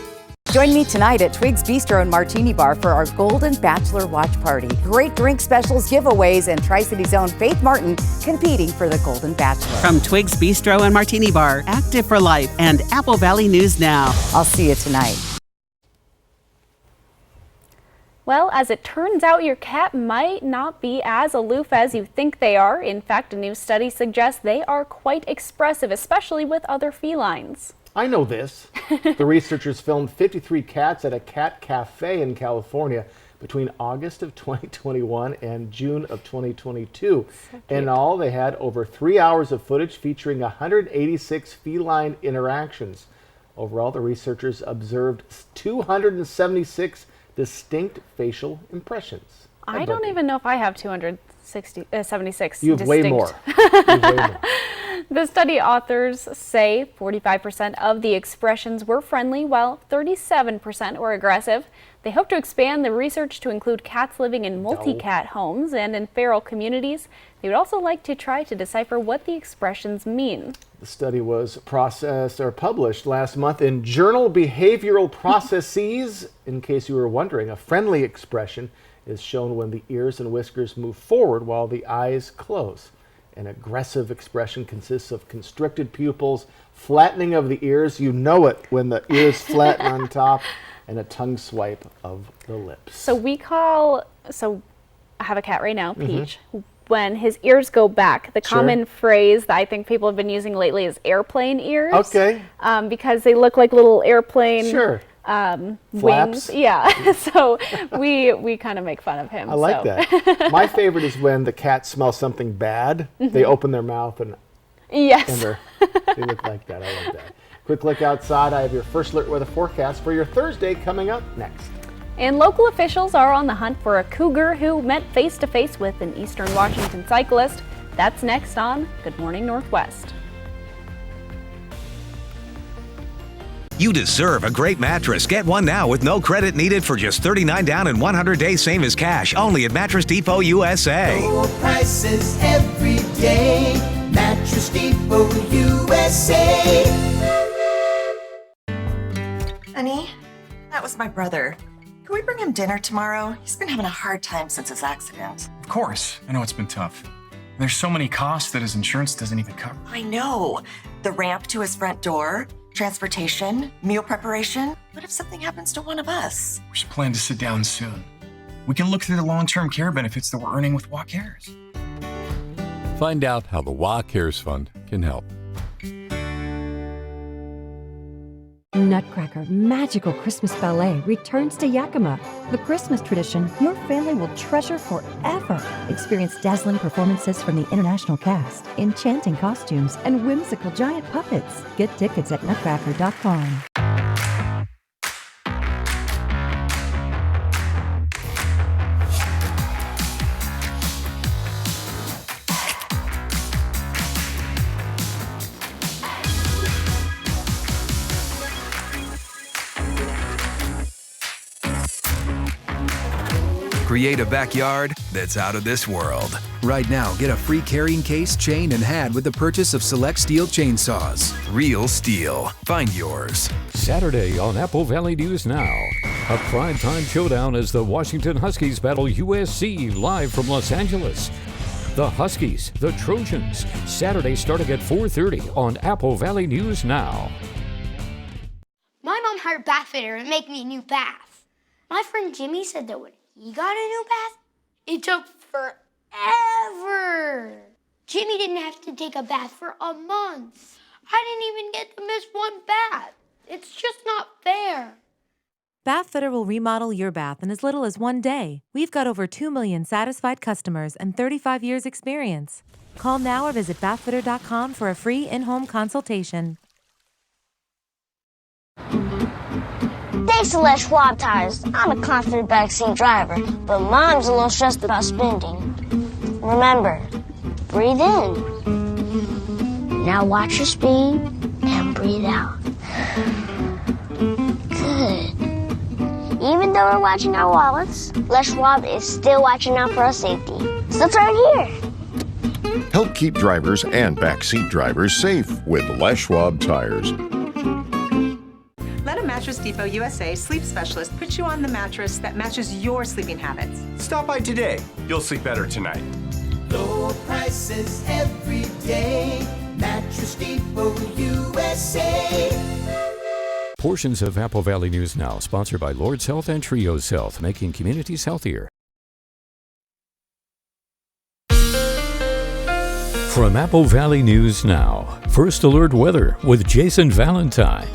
Join me tonight at Twig's Bistro and Martini Bar for our Golden Bachelor Watch Party. Great drink specials, giveaways, and Tri-City's own Faith Martin competing for the Golden Bachelor. From Twig's Bistro and Martini Bar, Active for Life, and Apple Valley News Now. I'll see you tonight. Well, as it turns out, your cat might not be as aloof as you think they are. In fact, a new study suggests they are quite expressive, especially with other felines. I know this. The researchers filmed 53 cats at a cat cafe in California between August of 2021 and June of 2022. In all, they had over 3 hours of footage featuring 186 feline interactions. Overall, the researchers observed 276 distinct facial impressions. I don't even know if I have 276 You have distinct. way more. You have way more. The study authors say 45% of the expressions were friendly, while 37% were aggressive. They hope to expand the research to include cats living in multi-cat homes and in feral communities. They would also like to try to decipher what the expressions mean. The study was published last month in Journal Behavioral Processes. In case you were wondering, a friendly expression is shown when the ears and whiskers move forward while the eyes close. An aggressive expression consists of constricted pupils, flattening of the ears, you know it when the ears flatten on top, and a tongue swipe of the lips. So I have a cat right now, Peach. When his ears go back, the common phrase that I think people have been using lately is airplane ears. Okay. Because they look like little airplane Flaps. wings. Yeah. So we kind of make fun of him. I like that. My favorite is when the cats smell something bad. They open their mouth and they look like that. I love that. Quick look outside. I have your first alert weather forecast for your Thursday coming up next. And local officials are on the hunt for a cougar who met face-to-face with an Eastern Washington cyclist. That's next on Good Morning Northwest. You deserve a great mattress. Get one now with no credit needed for just $39 down and 100 days same as cash. Only at Mattress Depot USA. Low prices every day. Mattress Depot USA. Honey, that was my brother. Can we bring him dinner tomorrow? He's been having a hard time since his accident. Of course. I know it's been tough. There's so many costs that his insurance doesn't even cover. I know. The ramp to his front door, transportation, meal preparation. What if something happens to one of us? We should plan to sit down soon. We can look through the long-term care benefits that we're earning with WA Cares. Find out how the WA Cares Fund can help. Nutcracker Magical Christmas Ballet returns to Yakima. The Christmas tradition your family will treasure forever. Experience dazzling performances from the international cast, enchanting costumes, and whimsical giant puppets. Get tickets at nutcracker.com. Create a backyard that's out of this world. Right now, get a free carrying case, chain, and hat with the purchase of select steel chainsaws. Real steel. Find yours. Saturday on Apple Valley News Now. A primetime showdown as the Washington Huskies battle USC live from Los Angeles. The Huskies, the Trojans. Saturday starting at 4:30 on Apple Valley News Now. My mom hired a bath fitter to make me a new bath. My friend Jimmy said that when he got a new bath, it took forever. Jimmy didn't have to take a bath for a month. I didn't even get to miss one bath. It's just not fair. Bathfitter will remodel your bath in as little as one day. We've got over 2 million satisfied customers and 35 years experience. Call now or visit bathfitter.com for a free in-home consultation. Thanks to Les Schwab Tires, I'm a confident backseat driver, but Mom's a little stressed about spending. Remember, breathe in. Now watch your speed and breathe out. Good. Even though we're watching our wallets, Les Schwab is still watching out for our safety. So it's right here. Help keep drivers and backseat drivers safe with Les Schwab Tires. Let a Mattress Depot USA sleep specialist put you on the mattress that matches your sleeping habits. Stop by today. You'll sleep better tonight. Low prices every day. Mattress Depot USA. Portions of Apple Valley News Now, sponsored by Lord's Health and Trios Health, making communities healthier. From Apple Valley News Now, First Alert Weather with Jason Valentine.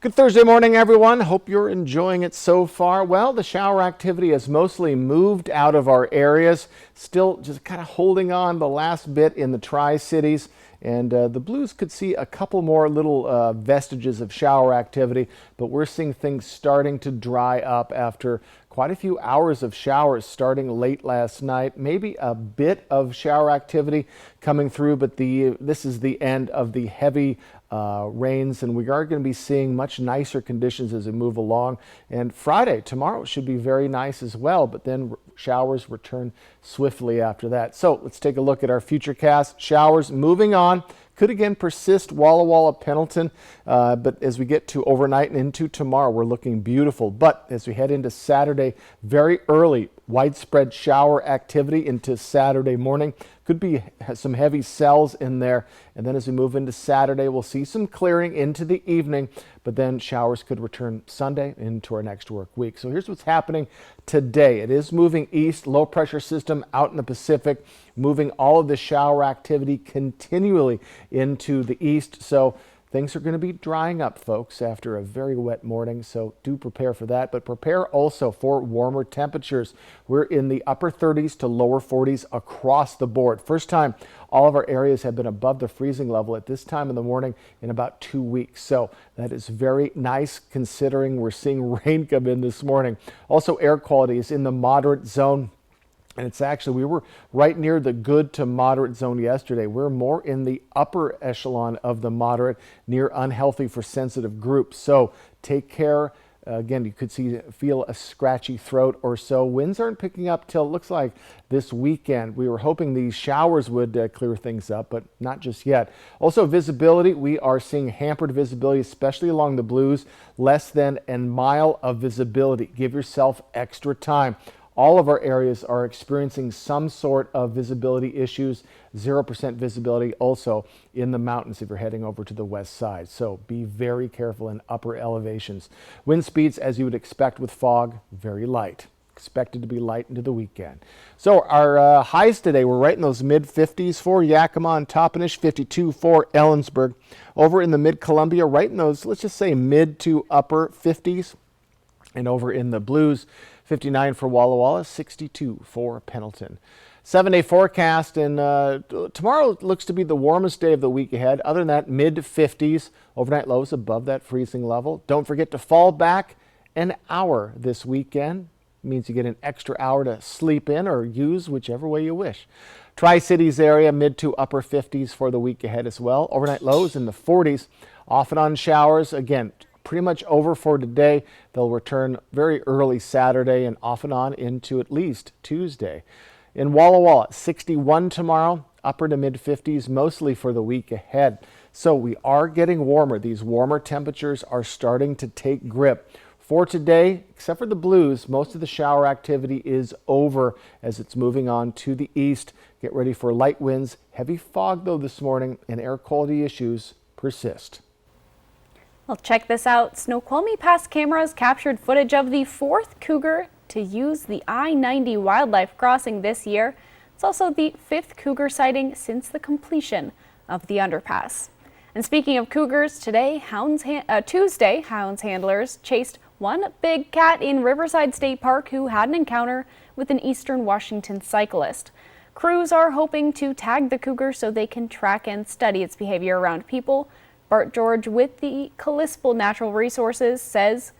Good Thursday morning, everyone. Hope you're enjoying it so far. Well, the shower activity has mostly moved out of our areas. Still just kind of holding on the last bit in the Tri-Cities. And the Blues could see a couple more little vestiges of shower activity, but we're seeing things starting to dry up after quite a few hours of showers starting late last night. Maybe a bit of shower activity coming through, but this is the end of the heavy rains, and we are going to be seeing much nicer conditions as we move along. And Friday, tomorrow, should be very nice as well, but then showers return swiftly after that. So let's take a look at our futurecast. Showers moving on. Could again persist Walla Walla, Pendleton, but as we get to overnight and into tomorrow, we're looking beautiful. But as we head into Saturday, very early, widespread shower activity into Saturday morning. Could be some heavy cells in there. And then as we move into Saturday, we'll see some clearing into the evening, but then showers could return Sunday into our next work week. So here's what's happening today. It is moving east, low pressure system out in the Pacific, moving all of the shower activity continually into the east. So Things are going to be drying up, folks, after a very wet morning, so do prepare for that. But prepare also for warmer temperatures. We're in the upper 30s to lower 40s across the board. First time all of our areas have been above the freezing level at this time in the morning in about 2 weeks. So that is very nice considering we're seeing rain come in this morning. Also, air quality is in the moderate zone. And it's actually, we were right near the good to moderate zone yesterday. We're more in the upper echelon of the moderate, near unhealthy for sensitive groups. So take care. Again, you could feel a scratchy throat or so. Winds aren't picking up till it looks like this weekend. We were hoping these showers would clear things up, but not just yet. Also, visibility. We are seeing hampered visibility, especially along the blues. Less than a mile of visibility. Give yourself extra time. All of our areas are experiencing some sort of visibility issues. 0% visibility also in the mountains if you're heading over to the west side. So be very careful in upper elevations. Wind speeds, as you would expect with fog, very light. Expected to be light into the weekend. So our highs today, we're right in those mid-50s for Yakima and Toppenish, 52 for Ellensburg. Over in the mid-Columbia, right in those, let's just say mid to upper 50s. And over in the blues, 59 for Walla Walla, 62 for Pendleton. 7-day forecast, and tomorrow looks to be the warmest day of the week ahead. Other than that, mid-50s, overnight lows above that freezing level. Don't forget to fall back an hour this weekend. It means you get an extra hour to sleep in or use, whichever way you wish. Tri-Cities area, mid to upper 50s for the week ahead as well. Overnight lows in the 40s, off and on showers. Again, pretty much over for today. They'll return very early Saturday and off and on into at least Tuesday. In Walla Walla, 61 tomorrow, upper to mid 50s, mostly for the week ahead. So we are getting warmer. These warmer temperatures are starting to take grip. For today, except for the blues, most of the shower activity is over as it's moving on to the east. Get ready for light winds, heavy fog though this morning, and air quality issues persist. Well, check this out. Snoqualmie Pass cameras captured footage of the 4th cougar to use the I-90 wildlife crossing this year. It's also the 5th cougar sighting since the completion of the underpass. And speaking of cougars, Tuesday, hounds handlers chased one big cat in Riverside State Park who had an encounter with an Eastern Washington cyclist. Crews are hoping to tag the cougar so they can track and study its behavior around people. Bart George with the Kalispel Natural Resources says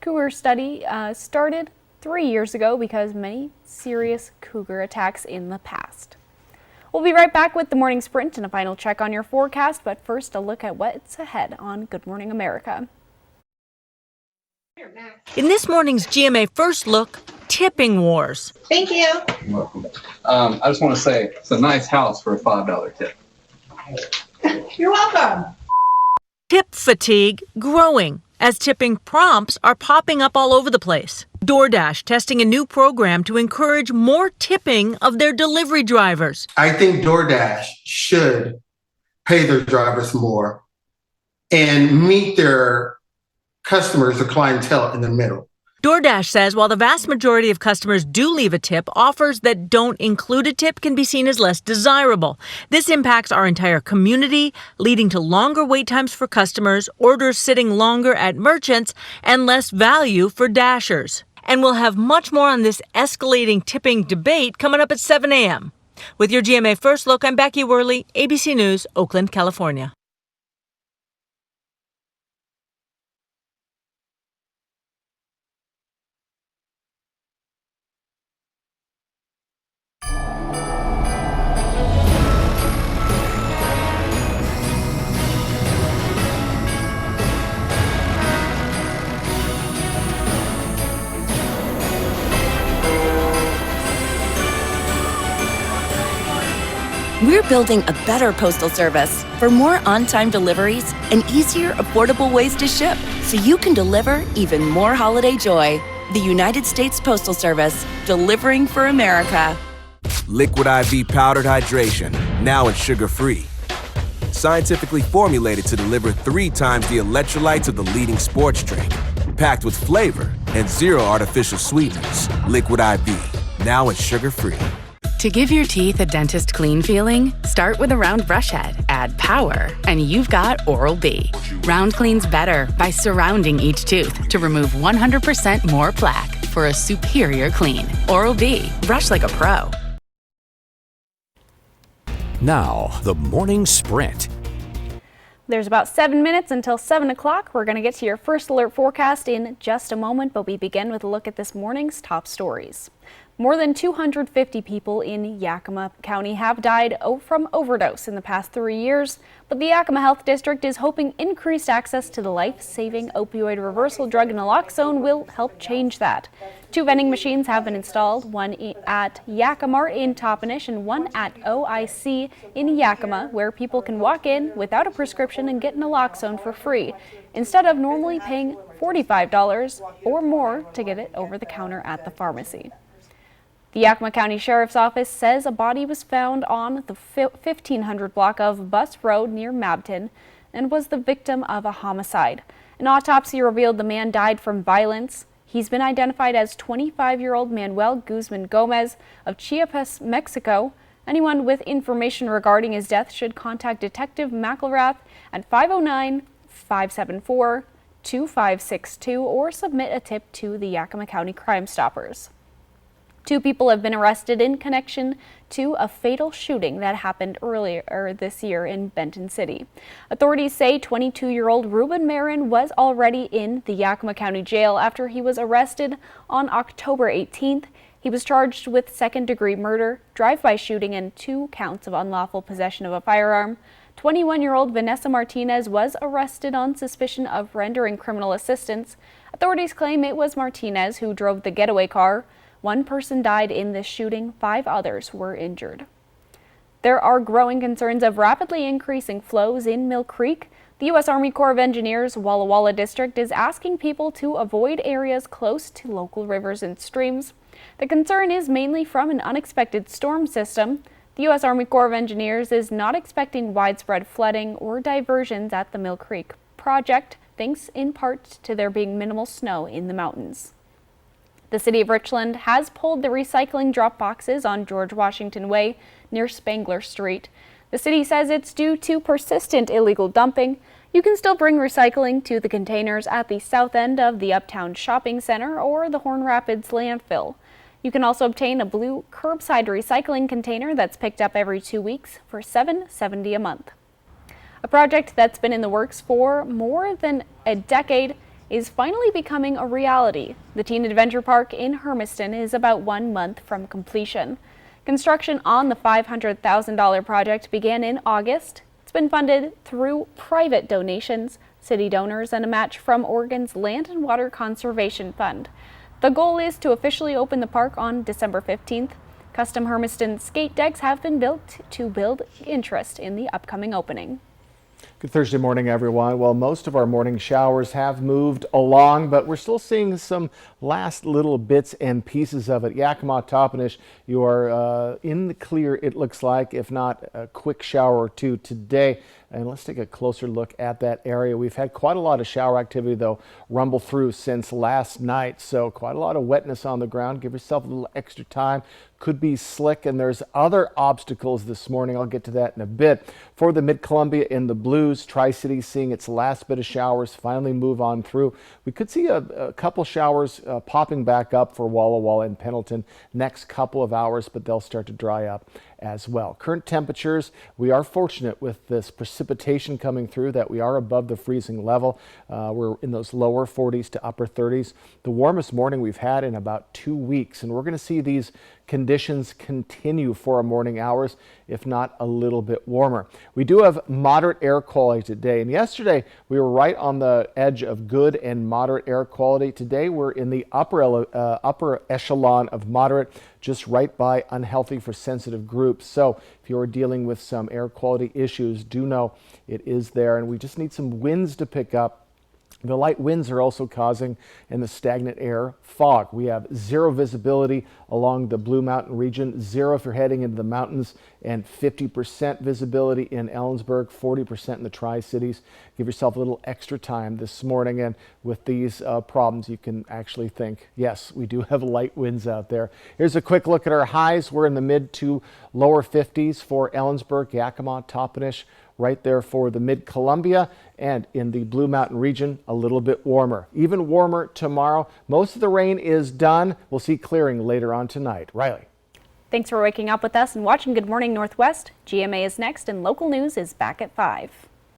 cougar study started 3 years ago because many serious cougar attacks in the past. We'll be right back with the morning sprint and a final check on your forecast, but first a look at what's ahead on Good Morning America. In this morning's GMA First Look, tipping wars. Thank you. You're welcome. I just want to say it's a nice house for a $5 tip. You're welcome. Tip fatigue growing as tipping prompts are popping up all over the place. DoorDash testing a new program to encourage more tipping of their delivery drivers. I think DoorDash should pay their drivers more and meet their customers or clientele in the middle. DoorDash says while the vast majority of customers do leave a tip, offers that don't include a tip can be seen as less desirable. This impacts our entire community, leading to longer wait times for customers, orders sitting longer at merchants, and less value for Dashers. And we'll have much more on this escalating tipping debate coming up at 7 a.m. With your GMA First Look, I'm Becky Worley, ABC News, Oakland, California. We're building a better postal service for more on-time deliveries and easier, affordable ways to ship so you can deliver even more holiday joy. The United States Postal Service, delivering for America. Liquid IV powdered hydration, now it's sugar-free. Scientifically formulated to deliver 3 times the electrolytes of the leading sports drink. Packed with flavor and 0 artificial sweeteners. Liquid IV, now it's sugar-free. To give your teeth a dentist clean feeling, start with a round brush head, add power, and you've got Oral-B. Round cleans better by surrounding each tooth to remove 100% more plaque for a superior clean. Oral-B, brush like a pro. Now, the morning sprint. There's about 7 minutes until 7 o'clock. We're going to get to your first alert forecast in just a moment, but we begin with a look at this morning's top stories. More than 250 people in Yakima County have died from overdose in the past 3 years, but the Yakima Health District is hoping increased access to the life-saving opioid reversal drug naloxone will help change that. 2 vending machines have been installed, one at Yakima in Toppenish and one at OIC in Yakima, where people can walk in without a prescription and get naloxone for free, instead of normally paying $45 or more to get it over the counter at the pharmacy. The Yakima County Sheriff's Office says a body was found on the 1500 block of Bus Road near Mabton and was the victim of a homicide. An autopsy revealed the man died from violence. He's been identified as 25-year-old Manuel Guzman Gomez of Chiapas, Mexico. Anyone with information regarding his death should contact Detective McElrath at 509-574-2562 or submit a tip to the Yakima County Crime Stoppers. 2 people have been arrested in connection to a fatal shooting that happened earlier this year in Benton City. Authorities say 22-year-old Ruben Marin was already in the Yakima County Jail after he was arrested on October 18th. He was charged with second-degree murder, drive-by shooting, and 2 counts of unlawful possession of a firearm. 21-year-old Vanessa Martinez was arrested on suspicion of rendering criminal assistance. Authorities claim it was Martinez who drove the getaway car. 1 person died in this shooting, 5 others were injured. There are growing concerns of rapidly increasing flows in Mill Creek. The U.S. Army Corps of Engineers Walla Walla District is asking people to avoid areas close to local rivers and streams. The concern is mainly from an unexpected storm system. The U.S. Army Corps of Engineers is not expecting widespread flooding or diversions at the Mill Creek project, thanks in part to there being minimal snow in the mountains. The City of Richland has pulled the recycling drop boxes on George Washington Way near Spangler Street. The city says it's due to persistent illegal dumping. You can still bring recycling to the containers at the south end of the Uptown Shopping Center or the Horn Rapids landfill. You can also obtain a blue curbside recycling container that's picked up every 2 weeks for $7.70 a month. A project that's been in the works for more than a decade is finally becoming a reality. The Teen Adventure Park in Hermiston is about 1 month from completion. Construction on the $500,000 project began in August. It's been funded through private donations, city donors, and a match from Oregon's Land and Water Conservation Fund. The goal is to officially open the park on December 15th. Custom Hermiston skate decks have been built to build interest in the upcoming opening. Good Thursday morning, everyone. Well, most of our morning showers have moved along, but we're still seeing some last little bits and pieces of it. Yakima, Toppenish, you are in the clear, it looks like, if not a quick shower or 2 today. And let's take a closer look at that area. We've had quite a lot of shower activity, though, rumble through since last night. So quite a lot of wetness on the ground. Give yourself a little extra time. Could be slick, and there's other obstacles this morning. I'll get to that in a bit. For the Mid-Columbia in the Blues, Tri-City seeing its last bit of showers finally move on through. We could see a couple showers popping back up for Walla Walla and Pendleton next couple of hours, but they'll start to dry up as well. Current temperatures, we are fortunate with this precipitation coming through that we are above the freezing level. We're in those lower 40s to upper 30s. The warmest morning we've had in about 2 weeks, and we're going to see these conditions continue for our morning hours, if not a little bit warmer. We do have moderate air quality today, and yesterday we were right on the edge of good and moderate air quality. Today we're in the upper echelon of moderate, just right by unhealthy for sensitive groups. So if you're dealing with some air quality issues, do know it is there, and we just need some winds to pick up. The light winds are also causing, in the stagnant air, fog. We have zero visibility along the Blue Mountain region, 0 if you're heading into the mountains, and 50% visibility in Ellensburg, 40% in the Tri-Cities. Give yourself a little extra time this morning, and with these problems, you can actually think, yes, we do have light winds out there. Here's a quick look at our highs. We're in the mid to lower 50s for Ellensburg, Yakima, Toppenish, right there for the mid-Columbia, and in the Blue Mountain region, a little bit warmer. Even warmer tomorrow. Most of the rain is done. We'll see clearing later on tonight. Riley. Thanks for waking up with us and watching Good Morning Northwest. GMA is next, and local news is back at 5.